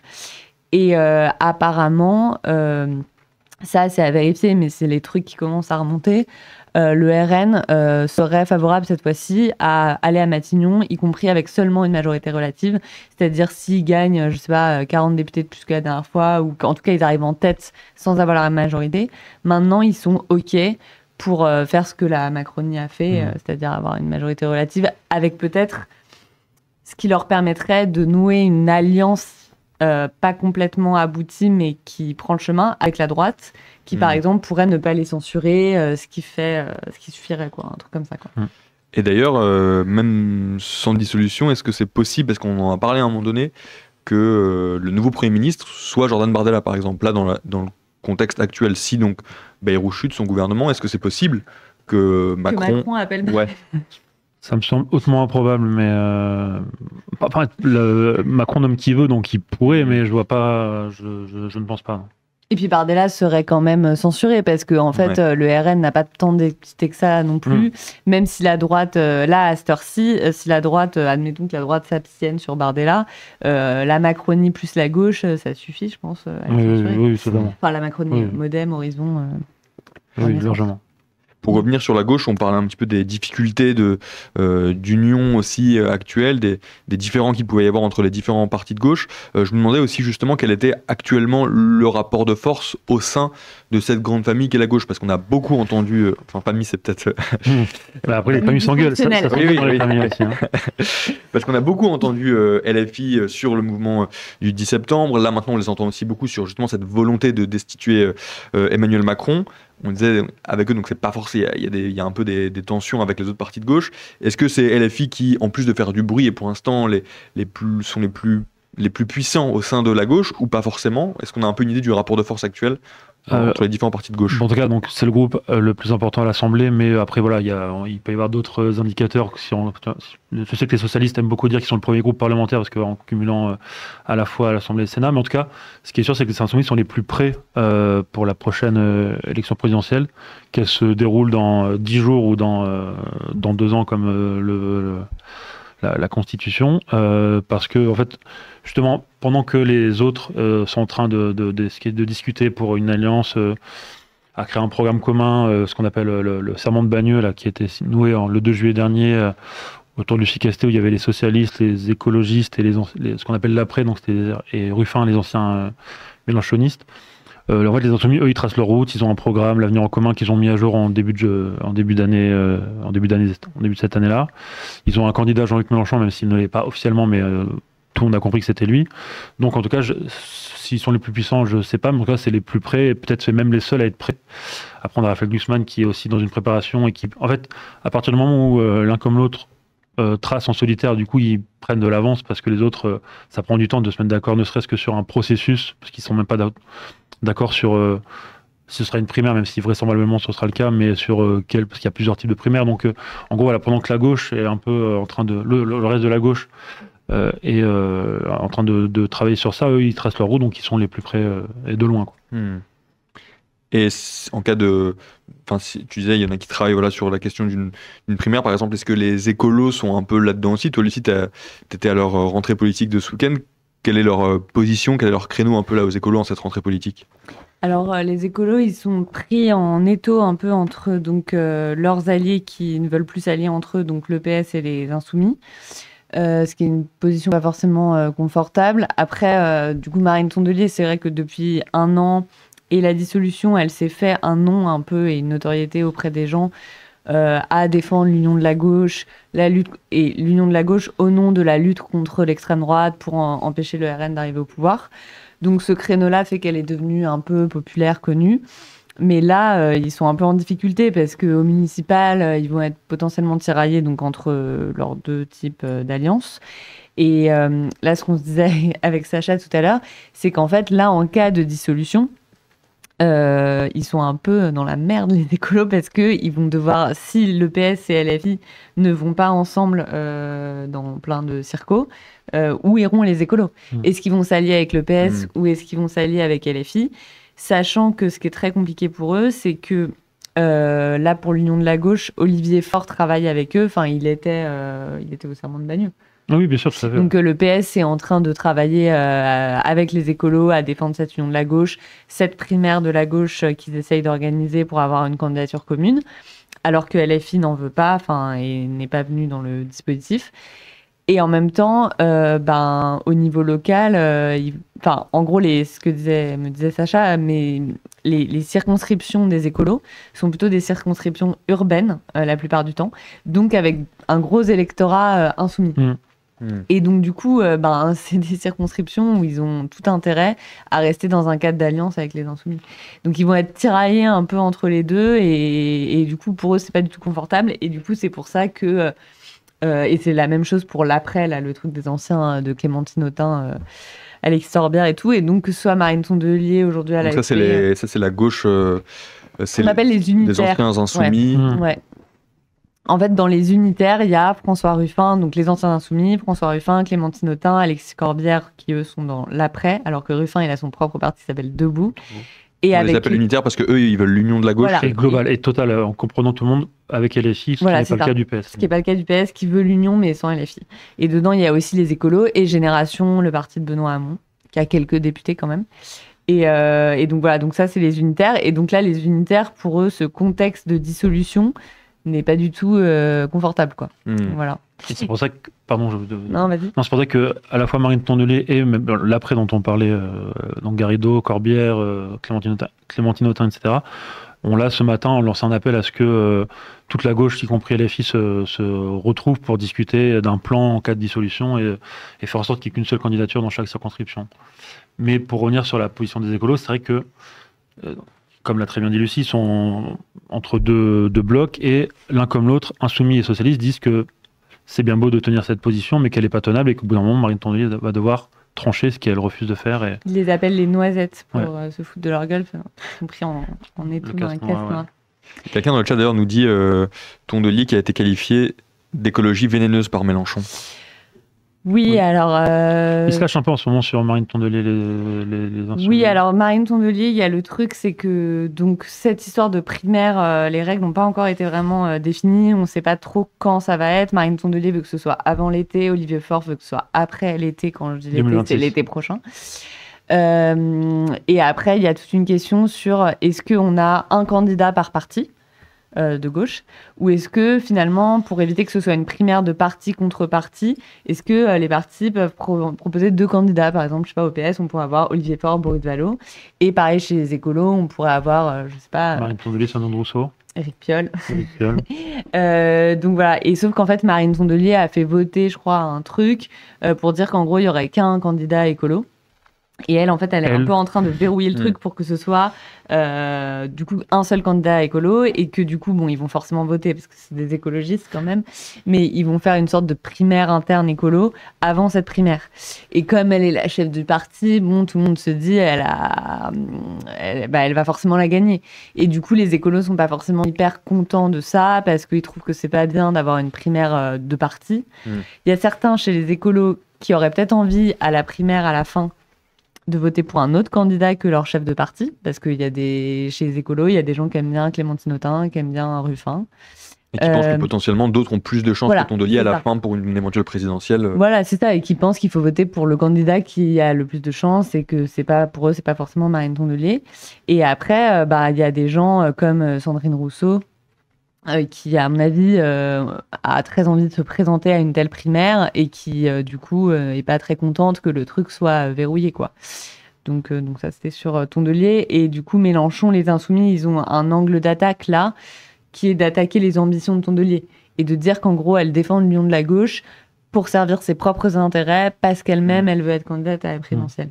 Et apparemment, ça, c'est à vérifier, mais c'est les trucs qui commencent à remonter. Le RN serait favorable cette fois-ci à aller à Matignon, y compris avec seulement une majorité relative. C'est-à-dire s'ils gagnent, je sais pas, 40 députés de plus que la dernière fois, ou qu'en tout cas ils arrivent en tête sans avoir la majorité. Maintenant, ils sont OK pour faire ce que la Macronie a fait, c'est-à-dire avoir une majorité relative, avec peut-être ce qui leur permettrait de nouer une alliance pas complètement aboutie, mais qui prend le chemin avec la droite, qui par exemple pourrait ne pas les censurer, ce qui suffirait, quoi, un truc comme ça, quoi. Et d'ailleurs, même sans dissolution, est-ce que c'est possible, parce qu'on en a parlé à un moment donné, que le nouveau Premier ministre soit Jordan Bardella, par exemple, là dans le contexte actuel, si donc Bayrou chute, son gouvernement, est-ce que c'est possible que Macron appelle Bardella? Ça me semble hautement improbable, mais Macron nomme qui veut, donc il pourrait, mais je vois pas, je ne pense pas. Non. Et puis Bardella serait quand même censuré, parce que en fait, le RN n'a pas tant d'équité que ça non plus. Même si la droite, là, à cette heure-ci, si la droite, admettons que la droite s'abstienne sur Bardella, la Macronie plus la gauche, ça suffit, je pense, à le censurer. Oui, totalement. Enfin, la Macronie, Modem, Horizon. Oui, largement. Pour revenir sur la gauche, on parlait un petit peu des difficultés d'union aussi actuelles, des différends qu'il pouvait y avoir entre les différents partis de gauche. Je me demandais aussi justement quel était actuellement le rapport de force au sein de cette grande famille qu'est la gauche, parce qu'on a beaucoup entendu, enfin famille c'est peut-être... Après les familles s'engueulent, ça oui. Les familles aussi. Hein. Parce qu'on a beaucoup entendu LFI sur le mouvement du 10 septembre, là maintenant on les entend aussi beaucoup sur justement cette volonté de destituer Emmanuel Macron. On disait avec eux, donc c'est pas forcé, il y a un peu des tensions avec les autres partis de gauche. Est-ce que c'est LFI qui, en plus de faire du bruit, et pour l'instant sont les plus puissants au sein de la gauche, ou pas forcément? Est-ce qu'on a un peu une idée du rapport de force actuel entre les différents partis de gauche. En tout cas, donc, c'est le groupe le plus important à l'Assemblée, mais après, voilà, il peut y avoir d'autres indicateurs. Je sais que les socialistes aiment beaucoup dire qu'ils sont le premier groupe parlementaire, parce qu'en cumulant à la fois à l'Assemblée et le Sénat, mais en tout cas, ce qui est sûr, c'est que les Insoumis sont les plus près pour la prochaine élection présidentielle, qu'elle se déroule dans 10 jours ou dans 2 ans, comme la Constitution, parce que, en fait, justement, pendant que les autres sont en train de discuter pour une alliance, à créer un programme commun, ce qu'on appelle le serment de Bagneux, là, qui a été noué le 2 juillet dernier, autour de Lucie Castet, où il y avait les socialistes, les écologistes et ce qu'on appelle l'après, donc et Ruffin, les anciens mélenchonistes. En fait, les Insoumis, eux, ils tracent leur route, ils ont un programme, l'avenir en commun qu'ils ont mis à jour en début de cette année-là. Ils ont un candidat, Jean-Luc Mélenchon, même s'il ne l'est pas officiellement, mais tout le monde a compris que c'était lui. Donc, en tout cas, s'ils sont les plus puissants, je ne sais pas, mais en tout cas, c'est les plus prêts, et peut-être c'est même les seuls à être prêts. À prendre Raphaël Glucksmann, qui est aussi dans une préparation, et qui, en fait, à partir du moment où l'un comme l'autre tracent en solitaire, du coup, ils prennent de l'avance, parce que les autres, ça prend du temps de se mettre d'accord, ne serait-ce que sur un processus, parce qu'ils ne sont même pas d'accord sur ce sera une primaire, même si vraisemblablement ce sera le cas, mais sur parce qu'il y a plusieurs types de primaires. Donc, en gros, voilà, pendant que la gauche est un peu en train de... Le reste de la gauche est en train de travailler sur ça, eux, ils tracent leur route, donc ils sont les plus près et de loin, quoi. Et en cas de... Enfin, si tu disais, il y en a qui travaillent sur la question d'une primaire, par exemple. Est-ce que les écolos sont un peu là-dedans aussi? Toi, Lucie, tu étais à leur rentrée politique de ce week-end. Quelle est leur position, quel est leur créneau un peu là aux écolos en cette rentrée politique? Alors, les écolos, ils sont pris en étau un peu entre leurs alliés qui ne veulent plus s'allier entre eux, donc le PS et les Insoumis. Ce qui est une position pas forcément confortable. Après, du coup, Marine Tondelier, c'est vrai que depuis 1 an et la dissolution, elle s'est fait un nom un peu et une notoriété auprès des gens à défendre l'union de la gauche, l'union de la gauche au nom de la lutte contre l'extrême droite pour empêcher le RN d'arriver au pouvoir. Donc ce créneau-là fait qu'elle est devenue un peu populaire, connue. Mais là, ils sont un peu en difficulté parce qu'au municipal, ils vont être potentiellement tiraillés donc, entre leurs 2 types d'alliances. Et là, ce qu'on se disait avec Sacha tout à l'heure, c'est qu'en fait, là, en cas de dissolution, ils sont un peu dans la merde, les écolos, parce qu'ils vont devoir, si le PS et LFI ne vont pas ensemble dans plein de circos, où iront les écolos? Est-ce qu'ils vont s'allier avec le PS ou est-ce qu'ils vont s'allier avec LFI? Sachant que ce qui est très compliqué pour eux, c'est que là, pour l'Union de la gauche, Olivier Faure travaille avec eux. Enfin, il était au serment de Bagneux. Oui, bien sûr, tout à fait. Donc le PS est en train de travailler avec les écolos à défendre cette union de la gauche, cette primaire de la gauche qu'ils essayent d'organiser pour avoir une candidature commune, alors que LFI n'en veut pas, et n'est pas venu dans le dispositif. Et en même temps, au niveau local, en gros, ce que me disait Sacha, mais les circonscriptions des écolos sont plutôt des circonscriptions urbaines la plupart du temps, donc avec un gros électorat insoumis. Et donc, du coup, c'est des circonscriptions où ils ont tout intérêt à rester dans un cadre d'alliance avec les Insoumis. Donc, ils vont être tiraillés un peu entre les deux et du coup, pour eux, c'est pas du tout confortable. Et du coup, c'est pour ça que... et c'est la même chose pour l'après, là, le truc des anciens de Clémentine Autain, Alexis Corbière et tout. Et donc, que ce soit Marine Tondelier aujourd'hui à la... Ça, c'est la gauche... on appelle les unitaires. Des anciens Insoumis. Ouais. En fait, dans les unitaires, il y a François Ruffin, donc les anciens Insoumis, François Ruffin, Clémentine Autain, Alexis Corbière, qui eux sont dans l'après, alors que Ruffin, il a son propre parti qui s'appelle Debout. Et on les appelle unitaires parce qu'eux, ils veulent l'union de la gauche. Voilà. Et global et total, en comprenant tout le monde avec LFI, ce qui n'est pas le cas du PS. Ce qui n'est pas le cas du PS, qui veut l'union, mais sans LFI. Et dedans, il y a aussi les écolos et Génération, le parti de Benoît Hamon, qui a quelques députés quand même. Et donc voilà, donc ça, c'est les unitaires. Et donc là, les unitaires, pour eux, ce contexte de dissolution n'est pas du tout confortable, quoi. Voilà. Et c'est pour ça que... Pardon, Non, vas-y. Non, c'est pour ça que à la fois Marine Tondelier et même l'après dont on parlait, donc Garrido, Corbière, Clémentine Autain, etc., on l'a ce matin, on lance un appel à ce que toute la gauche, y compris LFI, se retrouve pour discuter d'un plan en cas de dissolution et faire en sorte qu'il n'y ait qu'une seule candidature dans chaque circonscription. Mais pour revenir sur la position des écolos, c'est vrai que, comme l'a très bien dit Lucie, ils sont entre deux blocs et l'un comme l'autre, insoumis et socialistes, disent que c'est bien beau de tenir cette position, mais qu'elle n'est pas tenable et qu'au bout d'un moment, Marine Tondelier va devoir trancher ce qu'elle refuse de faire. Et... Ils les appellent les noisettes pour se foutre de leur gueule. Ils sont pris en étau dans un casse-noix. Quelqu'un dans le chat d'ailleurs nous dit Tondelier qui a été qualifié d'écologie vénéneuse par Mélenchon. Oui, alors... Il se lâche un peu en ce moment sur Marine Tondelier, les insoumis. Oui, alors Marine Tondelier, il y a le truc, c'est que donc, cette histoire de primaire, les règles n'ont pas encore été vraiment définies. On ne sait pas trop quand ça va être. Marine Tondelier veut que ce soit avant l'été. Olivier Faure veut que ce soit après l'été. Quand je dis l'été, 2026. C'est l'été prochain. Et après, il y a toute une question sur est-ce qu'on a un candidat par parti de gauche, ou est-ce que finalement, pour éviter que ce soit une primaire de parti contre parti, est-ce que les partis peuvent proposer 2 candidats? Par exemple, je sais pas, au PS, on pourrait avoir Olivier Faure, Boris Vallaud, et pareil chez les écolos, on pourrait avoir, je sais pas... Marine Tondelier, Sandrine Rousseau. Éric Piolle. Donc voilà, et sauf qu'en fait, Marine Tondelier a fait voter, je crois, un truc pour dire qu'en gros, il y aurait qu'un candidat écolo. Et elle, en fait, elle est un peu en train de verrouiller le truc pour que ce soit, du coup, un seul candidat écolo et que, du coup, bon, ils vont forcément voter parce que c'est des écologistes quand même, mais ils vont faire une sorte de primaire interne écolo avant cette primaire. Et comme elle est la chef du parti, bon, tout le monde se dit, elle va forcément la gagner. Et du coup, les écolos sont pas forcément hyper contents de ça parce qu'ils trouvent que c'est pas bien d'avoir une primaire de parti. Il y a certains chez les écolos qui auraient peut-être envie, à la primaire, à la fin, de voter pour un autre candidat que leur chef de parti, parce qu'il y a chez les écolos, il y a des gens qui aiment bien Clémentine Autain, qui aiment bien Ruffin. Et qui pensent que potentiellement d'autres ont plus de chances que Tondelier à la fin pour une éventuelle présidentielle. Voilà, c'est ça, et qui pensent qu'il faut voter pour le candidat qui a le plus de chances et que pour eux, c'est pas forcément Marine Tondelier. Et après, il y a des gens comme Sandrine Rousseau, qui, à mon avis, a très envie de se présenter à une telle primaire et qui, du coup, est pas très contente que le truc soit verrouillé, quoi. Donc ça, c'était sur Tondelier. Et du coup, Mélenchon, les Insoumis, ils ont un angle d'attaque, là, qui est d'attaquer les ambitions de Tondelier et de dire qu'en gros, elle défend l'union de la gauche pour servir ses propres intérêts parce qu'elle-même, elle veut être candidate à la présidentielle.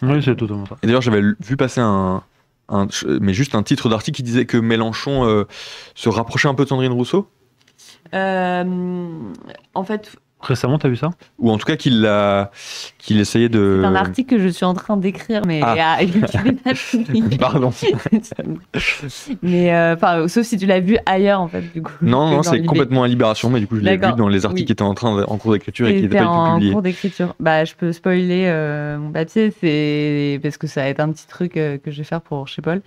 Oui, c'est totalement ça. Et d'ailleurs, j'avais vu passer mais juste un titre d'article qui disait que Mélenchon se rapprochait un peu de Sandrine Rousseau. En fait... Récemment, t'as vu ça? Ou en tout cas qu'il essayait de... C'est un article que je suis en train d'écrire, mais Pardon. Mais sauf si tu l'as vu ailleurs, en fait, du coup. Non, c'est complètement à Libération, mais du coup, je l'ai vu dans les articles qui étaient en cours d'écriture et qui n'étaient pas du tout publiés. En cours d'écriture. Je peux spoiler mon papier, c'est parce que ça va être un petit truc que je vais faire pour chez Paul.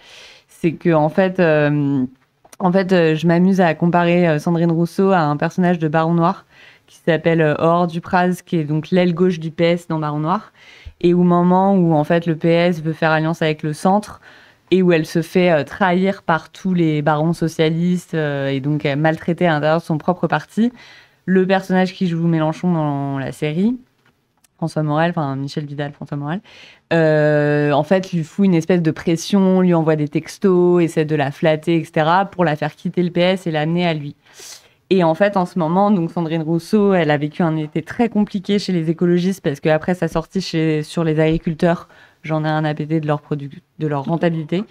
C'est que, en fait, je m'amuse à comparer Sandrine Rousseau à un personnage de Baron Noir qui s'appelle Aurore Dupraz, qui est donc l'aile gauche du PS dans Baron Noir, et au moment où en fait le PS veut faire alliance avec le centre et où elle se fait trahir par tous les barons socialistes et donc maltraitée à l'intérieur de son propre parti, le personnage qui joue Mélenchon dans la série, Michel Vidal, François Morel, en fait lui fout une espèce de pression, lui envoie des textos, essaie de la flatter, etc., pour la faire quitter le PS et l'amener à lui. Et en fait, en ce moment, donc Sandrine Rousseau, elle a vécu un été très compliqué chez les écologistes parce qu'après sa sortie sur les agriculteurs, j'en ai un à péter de leur rentabilité.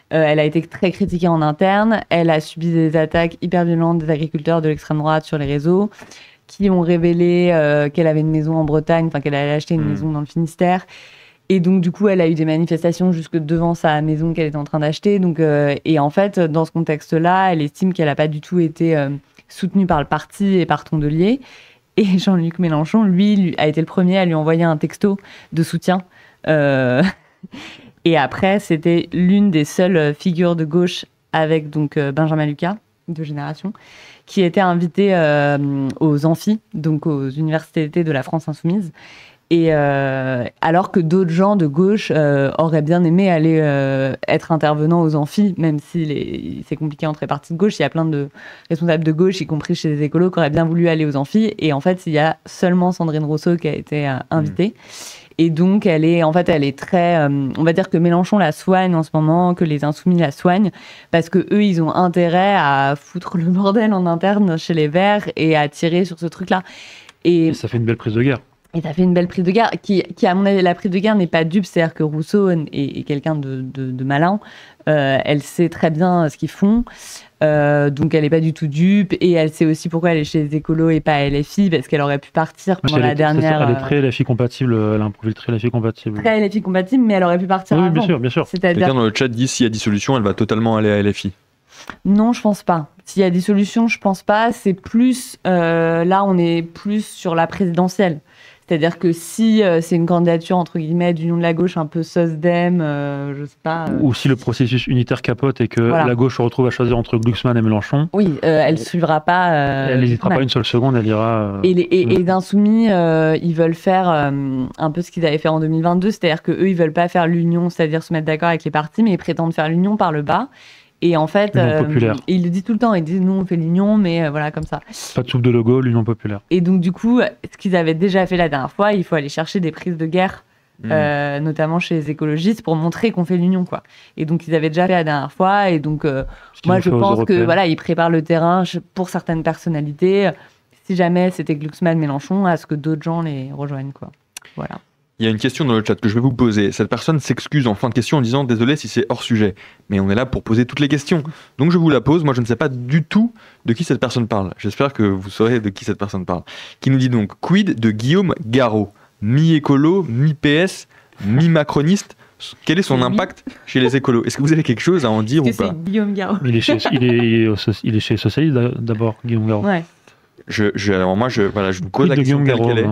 Elle a été très critiquée en interne. Elle a subi des attaques hyper violentes des agriculteurs de l'extrême droite sur les réseaux qui ont révélé qu'elle avait une maison en Bretagne, qu'elle allait acheter une maison dans le Finistère. Et donc, du coup, elle a eu des manifestations jusque devant sa maison qu'elle était en train d'acheter. Donc, et en fait, dans ce contexte-là, elle estime qu'elle n'a pas du tout été soutenue par le parti et par Tondelier. Et Jean-Luc Mélenchon, lui, a été le premier à lui envoyer un texto de soutien. Et après, c'était l'une des seules figures de gauche avec donc Benjamin Lucas, de Génération, qui était invitée aux amphis, donc aux universités d'été de la France Insoumise. Et alors que d'autres gens de gauche auraient bien aimé aller être intervenants aux amphis, même si c'est compliqué entre les partis de gauche, il y a plein de responsables de gauche, y compris chez les écolos, qui auraient bien voulu aller aux amphis. Et en fait, il y a seulement Sandrine Rousseau qui a été invitée. Et donc, elle est très... on va dire que Mélenchon la soigne en ce moment, que les Insoumis la soignent, parce que eux, ils ont intérêt à foutre le bordel en interne chez les Verts et à tirer sur ce truc-là. Et ça fait une belle prise de guerre. Et ça fait une belle prise de guerre, qui à mon avis, la prise de guerre n'est pas dupe, c'est-à-dire que Rousseau est quelqu'un de malin, elle sait très bien ce qu'ils font, donc elle n'est pas du tout dupe, et elle sait aussi pourquoi elle est chez les écolos et pas à LFI, parce qu'elle aurait pu partir pendant la dernière... Elle est très LFI compatible, elle a un profil très LFI compatible. Très LFI compatible, mais elle aurait pu partir oui, avant. bien sûr. Quelqu'un dans le chat dit s'il y a dissolution, elle va totalement aller à LFI. Non, je pense pas. S'il y a dissolution, je pense pas. C'est plus... là, on est plus sur la présidentielle. C'est-à-dire que si c'est une candidature, entre guillemets, d'union de la gauche un peu SOSDEM, je sais pas... Ou si le processus unitaire capote et que la gauche se retrouve à choisir entre Glucksmann et Mélenchon... Oui, elle suivra pas... elle n'hésitera pas une seule seconde, elle ira... Et les Insoumis, ils veulent faire un peu ce qu'ils avaient fait en 2022, c'est-à-dire qu'eux, ils veulent pas faire l'union, c'est-à-dire se mettre d'accord avec les partis, mais ils prétendent faire l'union par le bas. Et en fait, il le dit tout le temps, il dit nous on fait l'union, mais voilà, comme ça. Pas de soupe de logo, l'union populaire. Et donc du coup, ce qu'ils avaient déjà fait la dernière fois, il faut aller chercher des prises de guerre, notamment chez les écologistes, pour montrer qu'on fait l'union, quoi. Et donc ils avaient déjà fait la dernière fois, et donc moi je pense que voilà, ils préparent le terrain pour certaines personnalités, si jamais c'était Glucksmann, Mélenchon, à ce que d'autres gens les rejoignent, quoi. Voilà. Il y a une question dans le chat que je vais vous poser. Cette personne s'excuse en fin de question en disant « Désolé si c'est hors sujet ». Mais on est là pour poser toutes les questions. Donc je vous la pose. Moi, je ne sais pas du tout de qui cette personne parle. J'espère que vous saurez de qui cette personne parle. Qui nous dit donc « Quid de Guillaume Garot, mi-écolo, mi-PS, mi-macroniste. Quel est son impact chez les écolos ?» Est-ce que vous avez quelque chose à en dire ou pas? C'est Guillaume Garot. Il est chez Socialiste d'abord, Guillaume Garot. Ouais. Alors moi, je vous pose la question telle qu'elle est.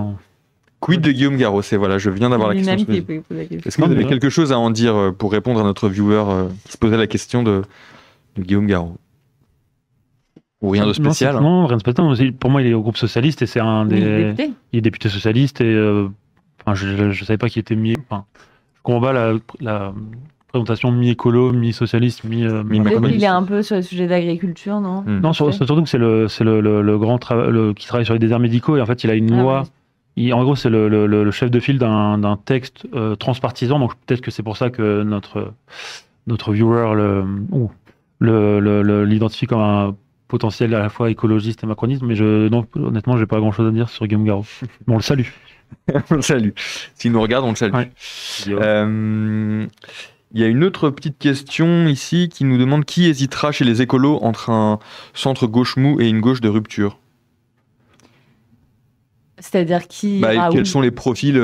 Quid de Guillaume Garot? Voilà, je viens d'avoir la question. Est-ce que vous avez quelque chose à en dire pour répondre à notre viewer qui se posait la question de Guillaume Garot? Ou rien de spécial? Non, rien de spécial. Pour moi, il est au groupe socialiste et c'est un des... Il est député socialiste et je ne savais pas qu'il était je comprends pas la présentation mi-écolo, mi-socialiste, il est un peu sur les sujets d'agriculture, non? Non, surtout que c'est le grand qui travaille sur les déserts médicaux et en fait, il a une loi... En gros, c'est le chef de file d'un texte transpartisan, donc peut-être que c'est pour ça que notre viewer l'identifie comme un potentiel à la fois écologiste et macroniste, mais honnêtement, j'ai pas grand-chose à dire sur Guillaume Garot. Mais on le salue. On le salue. S'il nous regarde, on le salue. Ouais. Il y a une autre petite question ici qui nous demande qui hésitera chez les écolos entre un centre gauche mou et une gauche de rupture. C'est-à-dire qui... quels sont les profils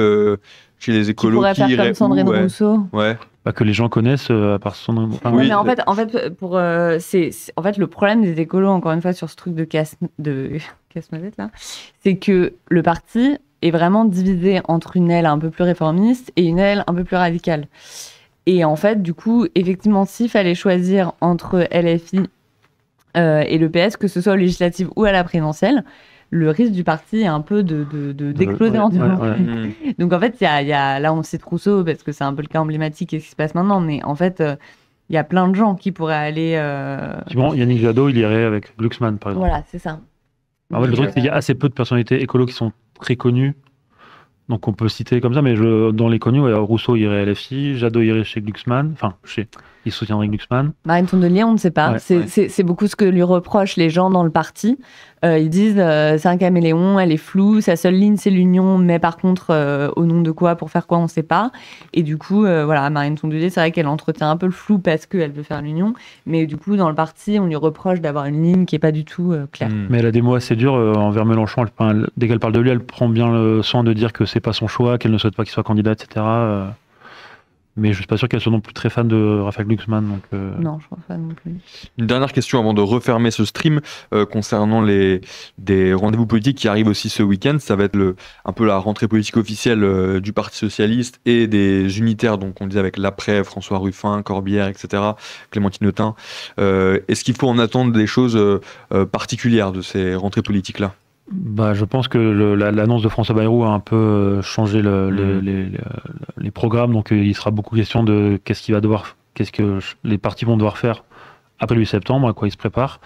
chez les écolos qui pourraient faire comme Sandrine Rousseau? Ouais. Que les gens connaissent à part Sandrine Rousseau. Oui, mais en fait, le problème des écolos, encore une fois, sur ce truc de casse-noisette, là, c'est que le parti est vraiment divisé entre une aile un peu plus réformiste et une aile un peu plus radicale. Et en fait, du coup, effectivement, s'il fallait choisir entre LFI et le PS, que ce soit aux législatives ou à la présidentielle, le risque du parti est un peu d'exploser en deux. Donc en fait, là on cite Rousseau parce que c'est un peu le cas emblématique et ce qui se passe maintenant, mais en fait, il y a plein de gens qui pourraient aller... Yannick Jadot, il irait avec Glucksmann, par exemple. Voilà, c'est ça. En fait, le truc, c'est qu'il y a assez peu de personnalités écolos qui sont très connues, donc on peut citer comme ça, mais dans les connus, Rousseau irait à LFI, Jadot irait chez Glucksmann, il soutiendrait Glucksmann. Marine Tondelier, on ne sait pas. C'est beaucoup ce que lui reprochent les gens dans le parti. Ils disent c'est un caméléon, elle est floue, sa seule ligne c'est l'union, mais par contre au nom de quoi, pour faire quoi, on ne sait pas. Et du coup, Marine Tondelier, c'est vrai qu'elle entretient un peu le flou parce qu'elle veut faire l'union, mais du coup dans le parti, on lui reproche d'avoir une ligne qui n'est pas du tout claire. Mais elle a des mots assez durs envers Mélenchon. Dès qu'elle parle de lui, elle prend bien le soin de dire que c'est pas son choix, qu'elle ne souhaite pas qu'il soit candidat, etc. Mais je suis pas sûr qu'elle soit non plus très fan de Raphaël Glucksmann. Donc Non, je crois pas non plus. Une dernière question avant de refermer ce stream concernant des rendez-vous politiques qui arrivent aussi ce week-end. Ça va être un peu la rentrée politique officielle du Parti Socialiste et des unitaires, donc on disait avec l'après, François Ruffin, Corbière, etc., Clémentine Autain. Est-ce qu'il faut en attendre des choses particulières de ces rentrées politiques-là? Je pense que l'annonce de François Bayrou a un peu changé les programmes, donc il sera beaucoup question de qu'est-ce que les partis vont devoir faire après le 8 septembre, à quoi ils se préparent.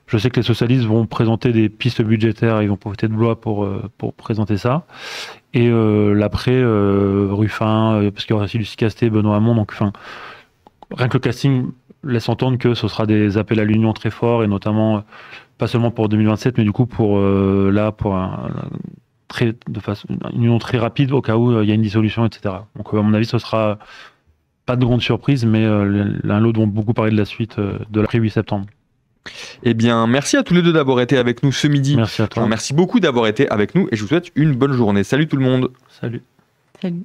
Je sais que les socialistes vont présenter des pistes budgétaires, ils vont profiter de loi pour présenter ça. Et l'après, Ruffin, parce qu'il y aura aussi Lucie Castet, Benoît Hamon, donc rien que le casting laisse entendre que ce sera des appels à l'union très forts, et notamment... pas seulement pour 2027, mais du coup pour une union très rapide au cas où il y a une dissolution, etc. Donc à mon avis, ce sera pas de grande surprise, mais l'un et l'autre vont beaucoup parler de la suite de l'après 8 septembre. Eh bien, merci à tous les deux d'avoir été avec nous ce midi. Merci à toi. Merci beaucoup d'avoir été avec nous et je vous souhaite une bonne journée. Salut tout le monde. Salut. Salut.